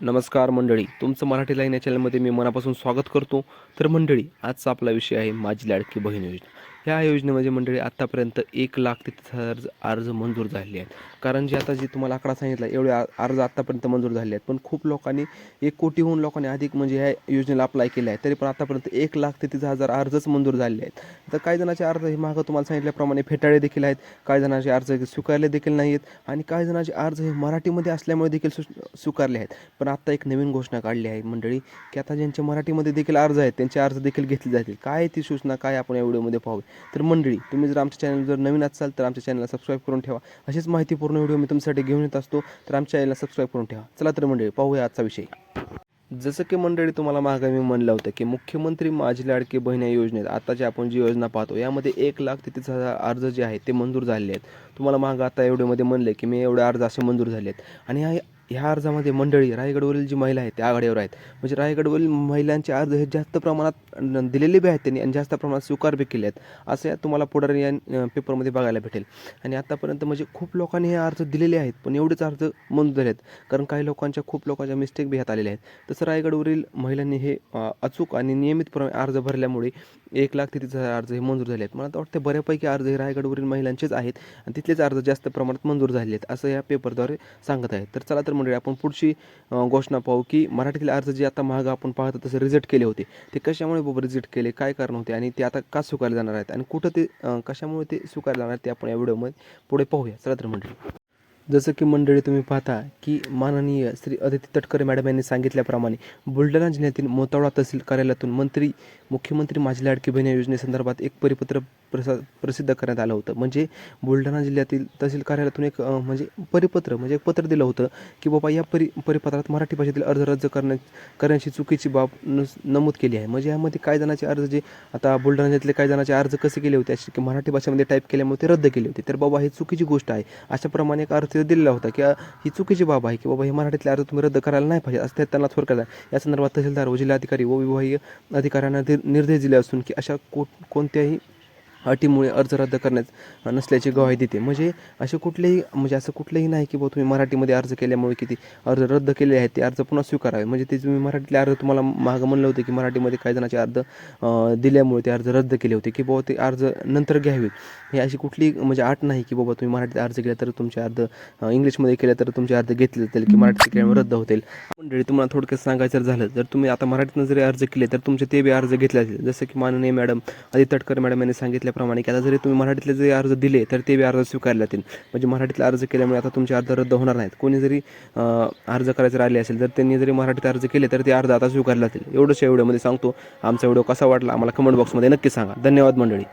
नमस्कार मंडळी, तुमचं मराठी लाईन या चॅनलमध्ये मी मनापासून स्वागत करतो. तर मंडळी, आजचा आपला विषय आहे माझी लाडकी बहीण योजना. ह्या योजनेमध्ये मंडळी आत्तापर्यंत 1,33,000 अर्ज मंजूर झाले आहेत. कारण जे आता जे तुम्हाला आकडा सांगितला एवढे अर्ज आत्तापर्यंत मंजूर झाले आहेत. पण खूप लोकांनी 1 कोटीहून लोकांनी अधिक म्हणजे ह्या योजनेला अप्लाय केले आहे. तरी पण आत्तापर्यंत 1,33,000 अर्जच मंजूर झाले आहेत. तर काही जणांचे अर्ज हे मागं तुम्हाला सांगितल्याप्रमाणे फेटाळे देखील आहेत. काही जणांचे अर्ज स्वीकारले देखील नाही आहेत आणि काही जणांचे अर्ज हे मराठीमध्ये असल्यामुळे देखील स्वीकारले आहेत. पण आत्ता एक नवीन घोषणा काढली आहे मंडळी, की आता ज्यांचे मराठीमध्ये देखील अर्ज आहेत त्यांचे अर्ज देखील घेतले जातील. काय ती सूचना काय आपण या व्हिडिओमध्ये पाहूया. तर मंडळी, तुम्ही जर आमच्या चॅनल जर नवीन असाल तर आमच्या चॅनलला सबस्क्राईब करून ठेवा. अशीच माहितीपूर्ण व्हिडिओ मी तुमच्यासाठी घेऊन येत असतो. तर आमच्या चॅनलला सबस्क्राईब करून ठेवा. चला तर मंडळी, पाहूया आजचा विषय. जसं की मंडळी तुम्हाला मागे मी म्हणलं होतं की मुख्यमंत्री माझी लाडकी बहीण या योजनेत आताची आपण जी योजना पाहतो यामध्ये 1,33,000 अर्ज जे आहेत ते मंजूर झालेले आहेत. तुम्हाला मागं आता व्हिडिओमध्ये म्हणले की मी एवढे अर्ज असे मंजूर झाले आहेत. आणि ह्या अर्जामध्ये मंडळी रायगडवरील जी महिला आहेत त्या आघाडीवर आहेत. म्हणजे रायगडवरील महिलांचे अर्ज हे जास्त प्रमाणात दिलेले बी आहेत त्यांनी आणि जास्त प्रमाणात स्वीकार बी केले आहेत. असं तुम्हाला पुढे या पेपरमध्ये बघायला भेटेल. आणि आतापर्यंत म्हणजे खूप लोकांनी हे अर्ज दिलेले आहेत पण एवढेच अर्ज मंजूर झाले आहेत. कारण काही खूप लोकांच्या मिस्टेक बी ह्यात आलेल्या आहेत. तसं रायगडवरील महिलांनी हे अचूक आणि नियमितप्रमाणे अर्ज भरल्यामुळे 1,33,000 अर्ज हे मंजूर झाले आहेत. मला तर वाटतं बऱ्यापैकी अर्ज हे रायगडवरील महिलांचेच आहेत आणि तिथलेच अर्ज जास्त प्रमाणात मंजूर झाले आहेत असं या पेपरद्वारे सांगत आहेत. तर चला तर मंडळी, आपण पुढची घोषणा पाहू की मराठीतील अर्ज जे आता मागं आपण पाहतो तसे रिजेक्ट केले होते ते कशामुळे बाबा रिजेक्ट केले, काय कारण होते आणि ते आता का स्वीकारले जाणार आहेत आणि कुठं ते कशामुळे ते स्वीकारले जाणार आहेत ते आपण या व्हिडिओमध्ये पुढे पाहूया. चला तर मंडळी, जसं की मंडळी तुम्ही पाहता की माननीय श्री अदिती तटकरे मॅडम यांनी सांगितल्याप्रमाणे बुलढाणा जिल्ह्यातील मोताळा तहसील कार्यालयातून मुख्यमंत्री माझी लाडकी बहीण योजनेसंदर्भात एक परिपत्र प्रसिद्ध करण्यात आलं होतं. म्हणजे बुलढाणा जिल्ह्यातील तहसील कार्यालयातून एक म्हणजे परिपत्र म्हणजे एक पत्र दिलं होतं की बाबा या परिपत्रात मराठी भाषेतील अर्ज रद्द करण्याची चुकीची बाब नमूद केली आहे. म्हणजे यामध्ये काही जणांचे अर्ज जे आता बुलढाणा जिल्ह्यातले काही जणांचे अर्ज कसे केले होते असे की मराठी भाषेमध्ये टाईप केल्यामुळे ते रद्द केले होते. तर बाबा ही चुकीची गोष्ट आहे. अशाप्रमाणे एक अर्ज दिलेला होता की ही चुकीची बाब आहे की बाबा हे मराठीतले अर्ज तुम्ही रद्द करायला नाही पाहिजे असं त्यांना थोडक्यात या संदर्भात तहसीलदार व जिल्हाधिकारी व विभागीय अधिकाऱ्यांना निर्देश दिले असून की अशा कोणत्याही अटीमुळे अर्ज रद्द करण्यात नसल्याची ग्वाही देते. म्हणजे असं कुठलेही नाही की बाबा तुम्ही मराठीमध्ये अर्ज केल्यामुळे किती अर्ज रद्द केले आहेत ते अर्ज पुन्हा स्वीकारावे. म्हणजे ते तुम्ही मराठीतले अर्ज तुम्हाला मागं म्हणलं होतं की मराठीमध्ये काही जणांचे अर्ज दिल्यामुळे ते अर्ज रद्द केले होते की बाबा ते अर्ज नंतर घ्यावेत. हे अशी कुठली म्हणजे अट नाही की बाबा तुम्ही मराठीत अर्ज केला तर तुमचे अर्ज इंग्लिशमध्ये केले तर तुमचे अर्ज घेतले जातील की मराठीत केल्यामुळे रद्द होतील. मंडळी, तुम्हाला थोडक्यात सांगायचं झालं जर तुम्ही आता मराठीतनं जरी अर्ज केले तर तुमचे ते बी अर्ज घेतले जातील. जसं की माननीय मॅडम अदिती तटकरे मॅडम यांनी सांगितल्याप्रमाणे की आता जरी तुम्ही मराठीतले जरी अर्ज दिले तर ते बी अर्ज स्वीकारले जातील. म्हणजे मराठीतले अर्ज केल्यामुळे आता तुमचे अर्ज रद्द होणार नाहीत. कोणी जरी अर्ज करायचे राहिले असेल तर त्यांनी जरी मराठीत अर्ज केले तर ते अर्ज आता स्वीकारले जातील. एवढंच या व्हिडिओमध्ये सांगतो. आमचा व्हिडिओ कसा वाटला आम्हाला कमेंट बॉक्समध्ये नक्की सांगा. धन्यवाद मंडळी.